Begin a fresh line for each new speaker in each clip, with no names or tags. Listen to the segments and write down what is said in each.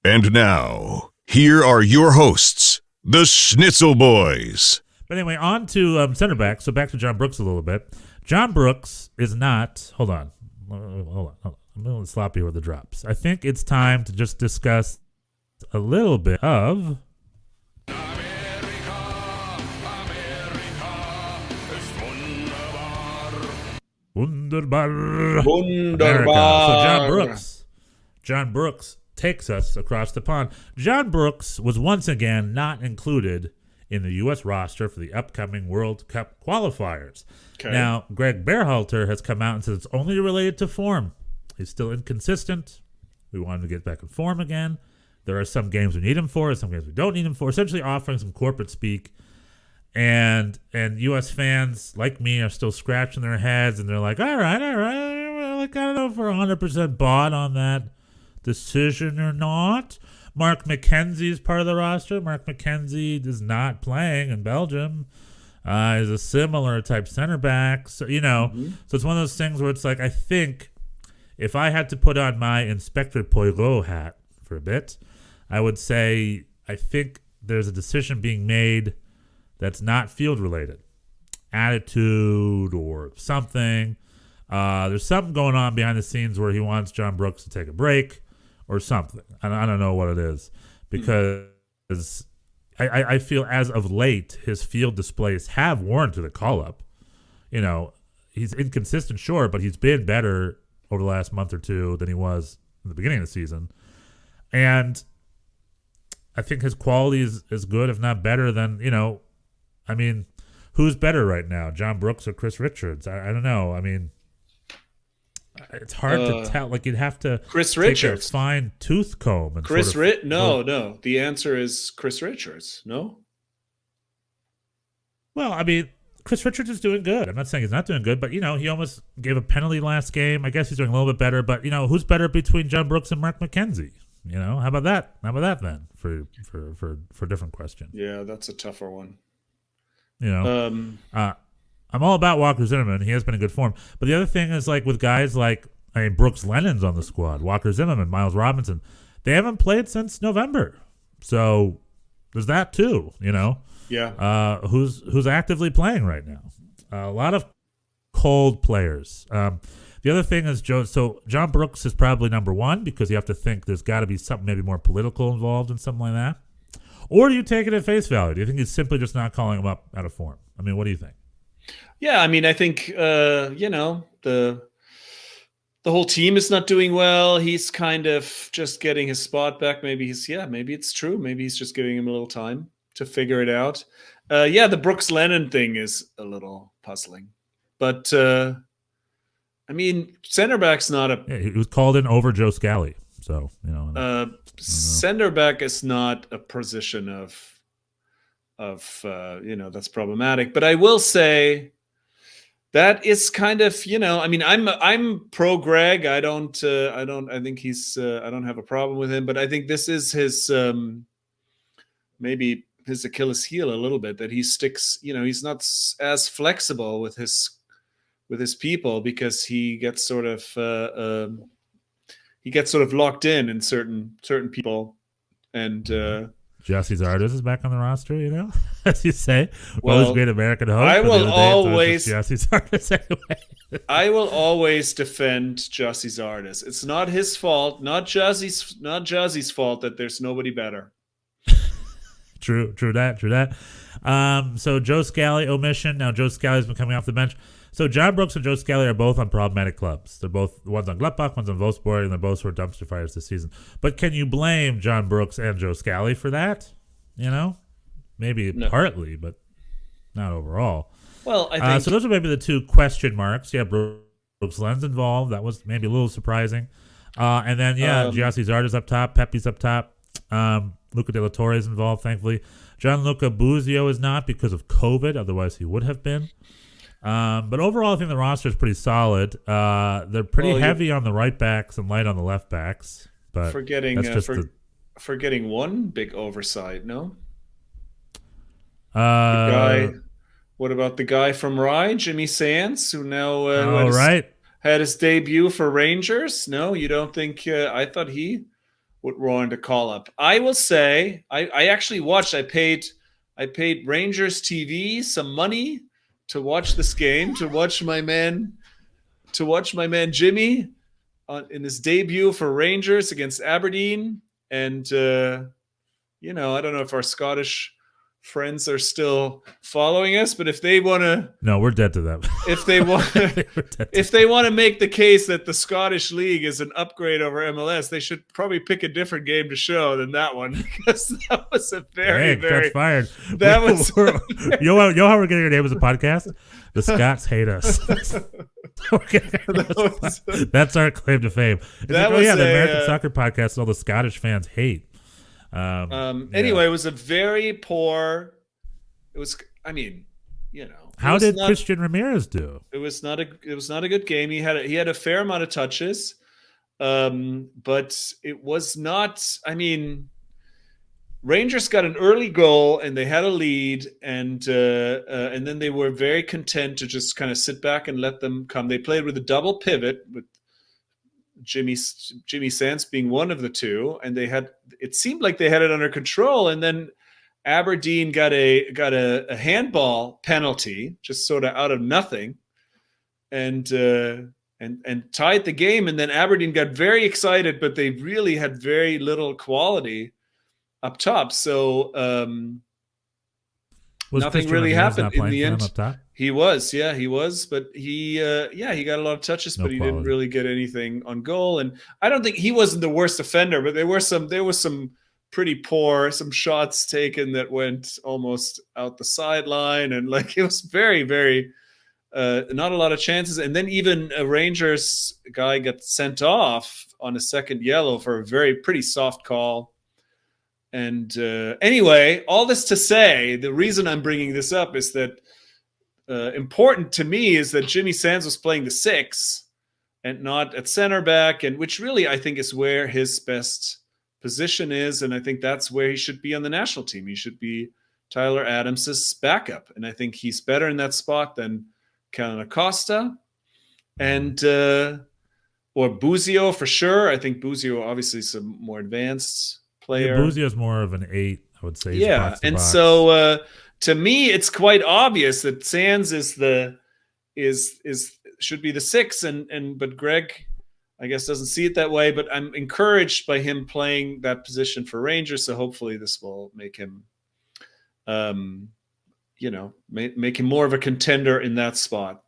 And now, here are your hosts, the Schnitzel Boys.
But anyway, on to center back. So back to John Brooks a little bit. John Brooks is not. Hold on. I'm a little sloppy with the drops. I think it's time to just discuss a little bit of. Wunderbar.
Wunderbar.
So John Brooks takes us across the pond. John Brooks was once again not included in the U.S. roster for the upcoming World Cup qualifiers.
Okay.
Now, Greg Berhalter has come out and said it's only related to form. He's still inconsistent. We want him to get back in form again. There are some games we need him for, some games we don't need him for, essentially offering some corporate speak. And U.S. fans like me are still scratching their heads, and they're like, all right. Well, I don't know if we're 100% bought on that decision or not. Mark McKenzie is part of the roster. Mark McKenzie is not playing in Belgium. He's a similar type center back. So, so it's one of those things where it's like, I think if I had to put on my Inspector Poirot hat for a bit, I would say I think there's a decision being made that's not field related, attitude or something. There's something going on behind the scenes where he wants John Brooks to take a break or something. I don't know what it is, because I feel as of late his field displays have warranted a call up. He's inconsistent, sure, but he's been better over the last month or two than he was in the beginning of the season. And I think his quality is good, if not better than, who's better right now, John Brooks or Chris Richards? I don't know. It's hard to tell. Like, you'd have to
Chris
take
Richards.
a fine tooth comb. And
No. The answer is Chris Richards. No?
Well, Chris Richards is doing good. I'm not saying he's not doing good, but, he almost gave a penalty last game. I guess he's doing a little bit better. But, who's better between John Brooks and Mark McKenzie? How about that? How about that then for a different question?
Yeah, that's a tougher one.
I'm all about Walker Zimmerman. He has been in good form. But the other thing is, like, with guys like, Brooks Lennon's on the squad, Walker Zimmerman, Miles Robinson, they haven't played since November. So there's that too,
Yeah.
Who's actively playing right now. A lot of cold players. The other thing is, John Brooks is probably number one, because you have to think there's got to be something maybe more political involved in something like that. Or do you take it at face value? Do you think he's simply just not calling him up out of form? What do you think?
Yeah, I think, the whole team is not doing well. He's kind of just getting his spot back. Maybe it's true. Maybe he's just giving him a little time to figure it out. The Brooks Lennon thing is a little puzzling. But, center back's not
he was called in over Joe Scally. So,
center back is not a position of that's problematic. But I will say that is kind of, I'm pro Greg. I think he's, I don't have a problem with him, but I think this is his, maybe his Achilles heel a little bit, that he sticks, he's not as flexible with his people, because he gets sort of locked in certain people. And
Gyasi Zardes is back on the roster, as you say.
Well,
he's great American host.
I will always
Gyasi Zardes anyway.
I will always defend Gyasi Zardes. It's not his fault, not Gyasi's fault that there's nobody better.
True that. So Joe Scally omission. Now Joe Scally's been coming off the bench. So John Brooks and Joe Scally are both on problematic clubs. They're both, one's on Gladbach, one's on Wolfsburg, and they're both sort of dumpster fires this season. But can you blame John Brooks and Joe Scally for that? Maybe partly, but not overall.
Well, I think
so those are maybe the two question marks. Yeah, Brooks Lennon's involved. That was maybe a little surprising. And then Gyasi Zardes up top, Pepe's up top. Luca De La Torre is involved, thankfully. Gianluca Buzio is not because of COVID. Otherwise, he would have been. But overall, I think the roster is pretty solid. They're pretty heavy on the right backs and light on the left backs. But
forgetting one big oversight, no? What about the guy from Rye, Jimmy Sands, who now had his debut for Rangers? No, you don't think? I thought he would warrant a call up. I will say I actually watched. I paid Rangers TV some money to watch this game, to watch my man Jimmy in his debut for Rangers against Aberdeen. And I don't know if our Scottish friends are still following us, but if they want to,
no, we're dead to them.
If they want, if they want to make the case that the Scottish League is an upgrade over MLS, they should probably pick a different game to show than that one, because that was a very
shots fired.
That was
you know how we're getting our name as a podcast? The Scots hate us. That's our claim to fame. It's the American soccer podcast all the Scottish fans hate.
Anyway, it was a very poor. It was. I mean,
how did Christian Ramirez do?
It was not a good game. He had a fair amount of touches, but it was not. I mean, Rangers got an early goal and they had a lead, and then they were very content to just kind of sit back and let them come. They played with a double pivot with Jimmy Sands being one of the two, and it seemed like they had it under control, and then Aberdeen got a handball penalty just sort of out of nothing, and tied the game, and then Aberdeen got very excited, but they really had very little quality up top, so nothing really happened in the end. He was, but he got a lot of touches, but he didn't really get anything on goal. And I don't think he wasn't the worst offender, but there was some pretty poor, some shots taken that went almost out the sideline, and like it was very, very not a lot of chances. And then even a Rangers guy got sent off on a second yellow for a pretty soft call. And anyway, all this to say, the reason I'm bringing this up is that important to me is that Jimmy Sands was playing the 6 and not at center back, and which really I think is where his best position is, and I think that's where he should be on the national team. He should be Tyler Adams's backup, and I think he's better in that spot than Kellen Acosta and or Buzio for sure. I think Buzio obviously is a more advanced player.
Buzio is more of an 8, I would say.
Yeah, and so to me, it's quite obvious that Sands should be the 6, but Greg, I guess, doesn't see it that way. But I'm encouraged by him playing that position for Rangers, so hopefully this will make him, make him more of a contender in that spot.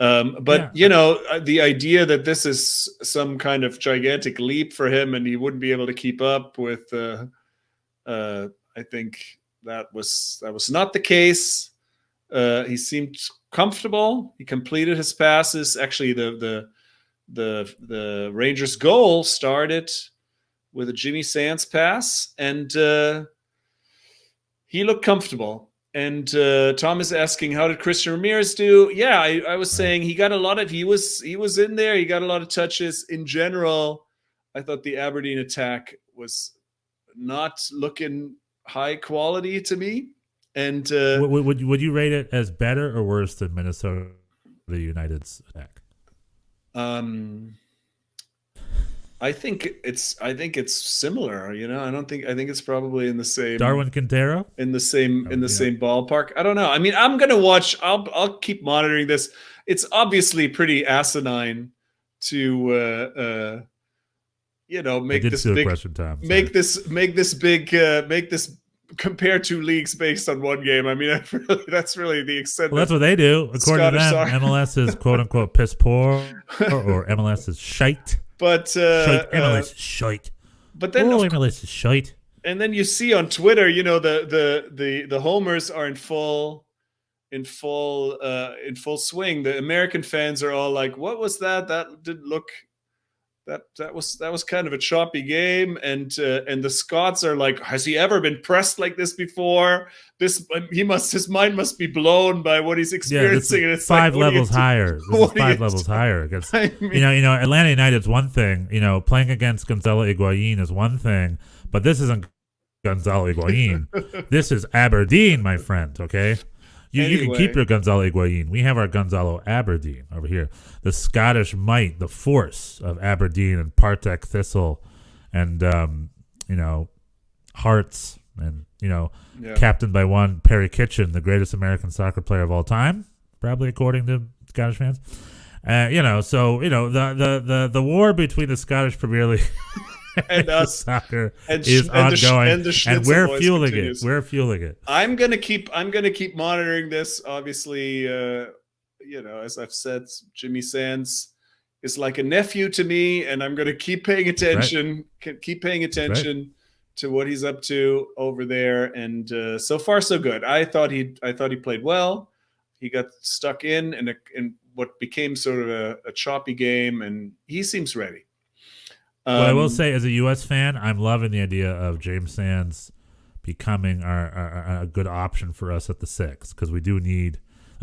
The idea that this is some kind of gigantic leap for him and he wouldn't be able to keep up with, I think that was not the case. He seemed comfortable. He completed his passes. Actually, the Rangers goal started with a Jimmy Sands pass, and he looked comfortable. And Tom is asking, how did Christian Ramirez do? Yeah, I was saying he was in there. He got a lot of touches. In general, I thought the Aberdeen attack was not looking high quality to me. And
would you rate it as better or worse than Minnesota United's attack?
I think it's similar. I think it's probably in the same.
Darwin Quintero
in the same ballpark. I don't know. I mean, I'm gonna watch. I'll keep monitoring this. It's obviously pretty asinine to make this compare two leagues based on one game. I mean, that's really the extent.
Well, that's what they do according to them. MLS is quote unquote piss poor, or MLS is shite.
But
MLS is shite.
But then
MLS is shite.
And then you see on Twitter, the homers are in full swing. The American fans are all like, "What was that? That didn't look. That was kind of a choppy game." And the Scots are like, "Has he ever been pressed like this before? His mind must be blown by what he's experiencing."
And it's five levels higher. This is 5 levels higher. Against, Atlanta United's one thing. Playing against Gonzalo Higuain is one thing, but this isn't Gonzalo Higuain. This is Aberdeen, my friend. Okay. You can keep your Gonzalo Higuain. We have our Gonzalo Aberdeen over here. The Scottish might, the force of Aberdeen and Partick Thistle and hearts, and captained by one Perry Kitchen, the greatest American soccer player of all time, probably according to Scottish fans. The war between the Scottish Premier League
and us
soccer
and
is ongoing, and we're fueling
continues.
it. We're fueling it.
I'm gonna keep monitoring this. Obviously, as I've said, Jimmy Sands is like a nephew to me, and I'm gonna keep paying attention.
Right.
Keep paying attention to what he's up to over there. And so far, so good. I thought he played well. He got stuck in what became sort of a choppy game, and he seems ready.
What I will say, as a U.S. fan, I'm loving the idea of James Sands becoming a good option for us at the 6, because we do need.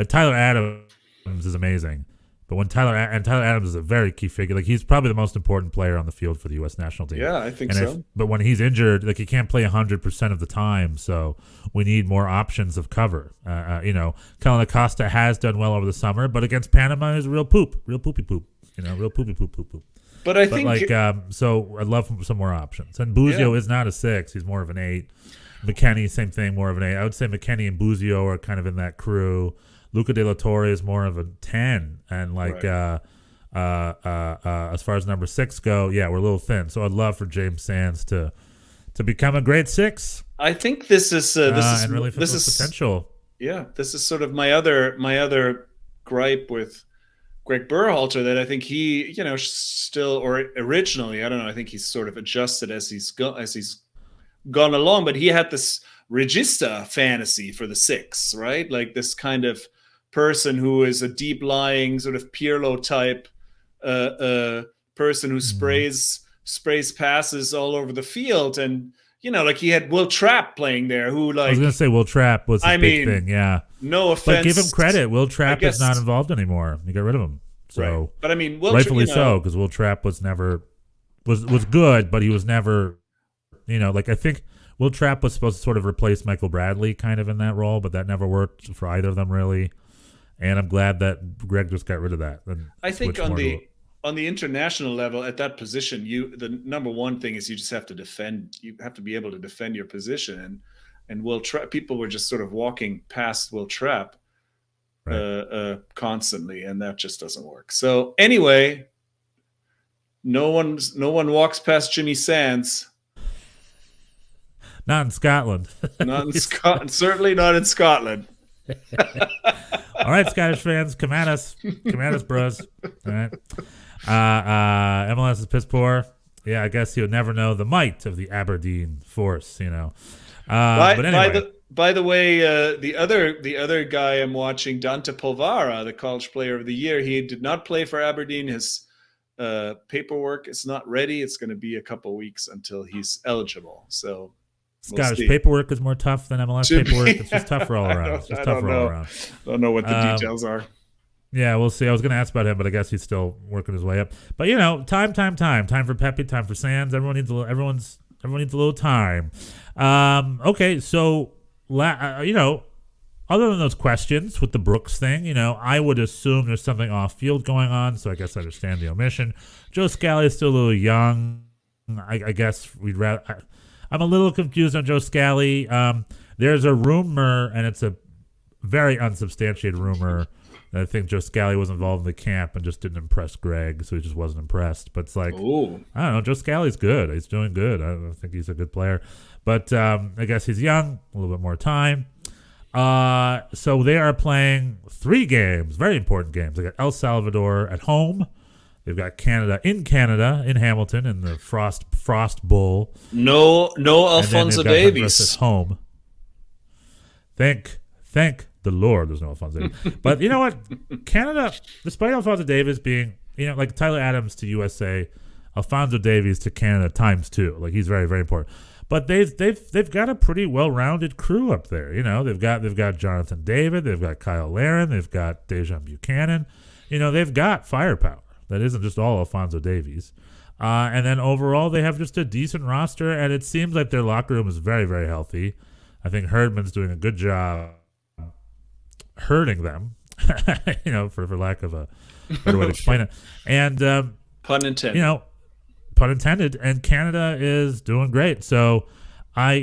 Tyler Adams is amazing, but when Tyler Adams is a very key figure. Like, he's probably the most important player on the field for the U.S. national team.
Yeah, I think so.
But when he's injured, like, he can't play 100% of the time, so we need more options of cover. Colin Acosta has done well over the summer, but against Panama is real poopy poop. Real poopy poop.
But I think
so I'd love some more options. And Buzio is not a 6; he's more of an 8. McKennie, same thing, more of an 8. I would say McKennie and Buzio are kind of in that crew. Luca De La Torre is more of a 10, and as far as number 6 go, we're a little thin. So I'd love for James Sands to become a great 6.
I think this is
potential.
Yeah, this is sort of my other gripe with Greg Berhalter, that I think he, still, or originally, I don't know, I think he's sort of adjusted as he's gone along, but he had this regista fantasy for the 6, right? Like this kind of person who is a deep lying sort of Pirlo type person who sprays passes all over the field. And like he had Will Trapp playing there, who, like, I
was gonna say Will Trapp was a big thing. Yeah,
no offense,
but give him credit. Will Trapp is not involved anymore. You got rid of him, so
right. But I mean,
rightfully so, because Will Trapp was never was good, but he was never, like, I think Will Trapp was supposed to sort of replace Michael Bradley kind of in that role, but that never worked for either of them really. And I'm glad that Greg just got rid of that.
I think on the international level at that position, the number one thing is you just have to defend. You have to be able to defend your position. And Will Trapp, people were just sort of walking past Will Trapp constantly, and that just doesn't work. So anyway, no one walks past Jimmy Sands.
Not in Scotland.
Not in Scotland. Certainly not in Scotland.
All right, Scottish fans, come at us, bros. All right. MLS is piss poor. Yeah, I guess you'll never know the might of the Aberdeen Force. But anyway.
By the way, the other guy I'm watching, Dante Polvara, the college player of the year, he did not play for Aberdeen. His paperwork is not ready. It's going to be a couple weeks until he's eligible. So.
Scottish paperwork is more tough than MLS paperwork. It's just tougher all around. It's just tougher all around.
I don't know what the details are.
Yeah, we'll see. I was going to ask about him, but I guess he's still working his way up. But time for Pepe, time for Sands. Everyone needs a little time. Okay, so other than those questions with the Brooks thing, I would assume there's something off field going on. So I guess I understand the omission. Joe Scally is still a little young. I guess we'd rather. I'm a little confused on Joe Scally. There's a rumor, and it's a very unsubstantiated rumor, that I think Joe Scally was involved in the camp and just didn't impress Greg, so he just wasn't impressed. But it's like, I don't know, Joe Scally's good. He's doing good. I think he's a good player. But I guess he's young, a little bit more time. So they are playing 3 games, very important games. They got El Salvador at home. They've got Canada, in Hamilton, in the Frost Bowl.
No Alphonso Davies
at home. Thank the Lord, there's no Alphonso Davies. But you know what? Canada, despite Alphonso Davies being, like Tyler Adams to USA, Alphonso Davies to Canada times 2. Like, he's very, very important. But they've got a pretty well-rounded crew up there. They've got Jonathan David, they've got Kyle Larin, they've got Dejan Buchanan. They've got firepower. That isn't just all Alphonso Davies. And then overall, they have just a decent roster, and it seems like their locker room is very, very healthy. I think Herdman's doing a good job herding them, for lack of a better way to explain it. And
pun intended.
pun intended, and Canada is doing great. So I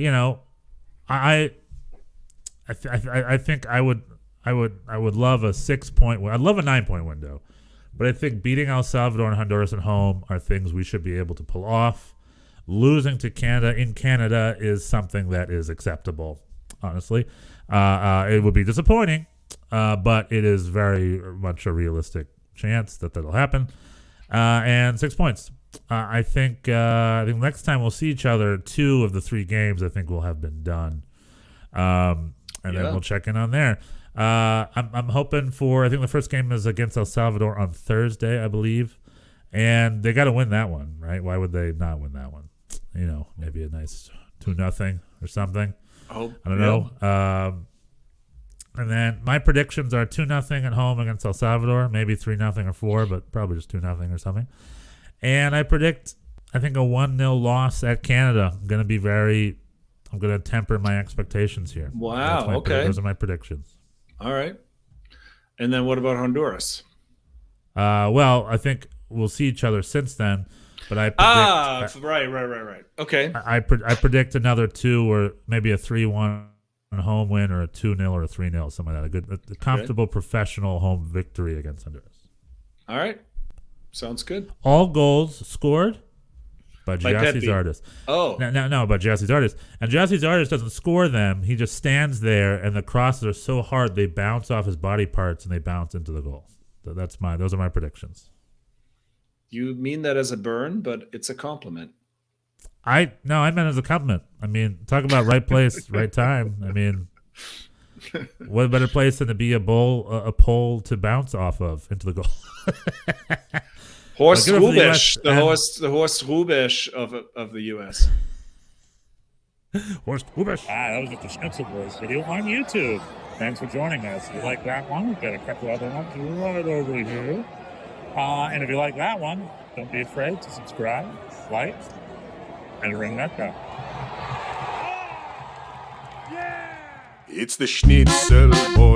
think I would love a 6-point win. I'd love a 9-point window, but I think beating El Salvador and Honduras at home are things we should be able to pull off. Losing to Canada in Canada is something that is acceptable. Honestly, it would be disappointing, but it is very much a realistic chance that that'll happen. And 6 points. I think next time we'll see each other, 2 of the 3 games I think will have been done. And then we'll check in on there. I'm hoping for, I think the first game is against El Salvador on Thursday, I believe. And they got to win that one, right? Why would they not win that one? Maybe a nice 2-0 or something. I don't know. And then my predictions are 2-0 at home against El Salvador, maybe 3-0 or 4, but probably just 2-0 or something. And I predict, I think, a 1-0 loss at Canada. I'm going to temper my expectations here.
Wow, okay.
Those are my predictions.
All right. And then what about Honduras?
Well, I think we'll see each other since then, but I predict...
right. Okay.
I predict another 2 or maybe a 3-1 home win or a 2-0 or a 3-0, something like that. A comfortable professional home victory against Honduras.
All right. Sounds good.
All goals scored by Gyasi Zardes.
Oh.
No, by Gyasi Zardes. And Gyasi Zardes doesn't score them. He just stands there, and the crosses are so hard they bounce off his body parts and they bounce into the goal. Those are my predictions.
You mean that as a burn, but it's a compliment.
I meant as a compliment. I mean, talk about right place, right time. I mean, what better place than to be a pole to bounce off of into the goal?
Horst Hrubesch, the Horst Hrubesch of the U.S.
Horst Hrubesch.
That was just the Schnitzel Boys video on YouTube. Thanks for joining us. If you like that one, we've got a couple other ones right over here. And if you like that one, don't be afraid to subscribe, like, and ring that bell.
It's the Schnitzel Boys.